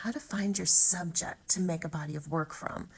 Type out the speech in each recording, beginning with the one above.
how to find your subject to make a body of work from.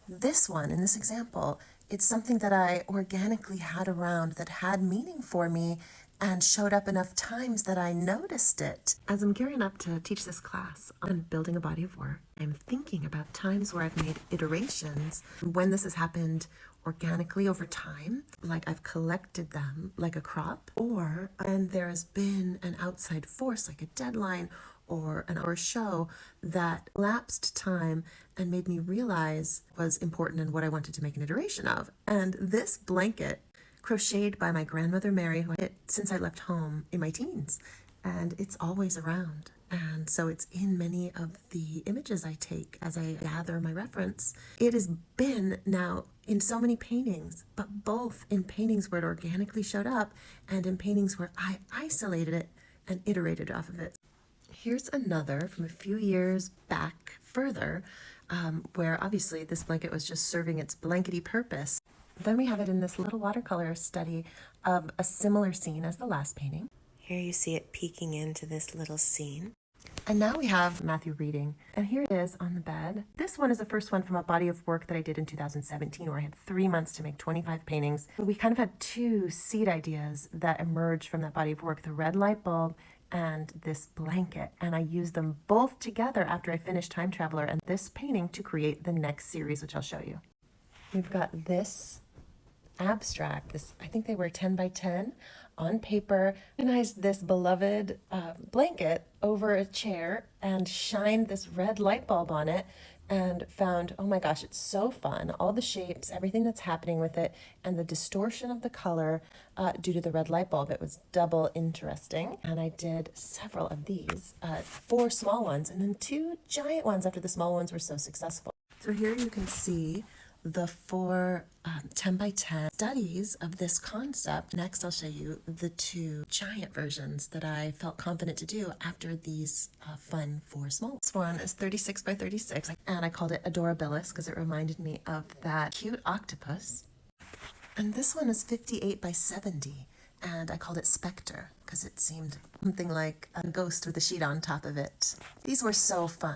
This one, in this example, it's something that I organically had around that had meaning for me and showed up enough times that I noticed it. As I'm gearing up to teach this class on building a body of work, I'm thinking about times where I've made iterations, when this has happened organically over time, like I've collected them like a crop, or and there has been an outside force like a deadline or an hour show that lapsed time and made me realize was important and what I wanted to make an iteration of. And this blanket, crocheted by my grandmother Mary, who I had since I left home in my teens, and it's always around. And so it's in many of the images I take as I gather my reference. It has been now in so many paintings, but both in paintings where it organically showed up and in paintings where I isolated it and iterated off of it. Here's another from a few years back further, where obviously this blanket was just serving its blankety purpose. Then we have it in this little watercolor study of a similar scene as the last painting. Here you see it peeking into this little scene. And now we have Matthew reading, and here it is on the bed. This one is the first one from a body of work that I did in 2017, where I had 3 months to make 25 paintings. We kind of had two seed ideas that emerged from that body of work, the red light bulb and this blanket, and I used them both together after I finished Time Traveler and this painting to create the next series, which I'll show you. We've got this abstract, this, I think they were 10 by 10 on paper. I organized this beloved blanket over a chair and shined this red light bulb on it and found, oh my gosh, it's so fun. All the shapes, everything that's happening with it, and the distortion of the color due to the red light bulb. It was double interesting. And I did several of these, 4 small ones, and then 2 giant ones after the small ones were so successful. So here you can see the 4 10 by 10 studies of this concept. Next, I'll show you the 2 giant versions that I felt confident to do after these fun 4 small. This one is 36 by 36, and I called it Adorabilis because it reminded me of that cute octopus. And this one is 58 by 70, and I called it Spectre because it seemed something like a ghost with a sheet on top of it. These were so fun.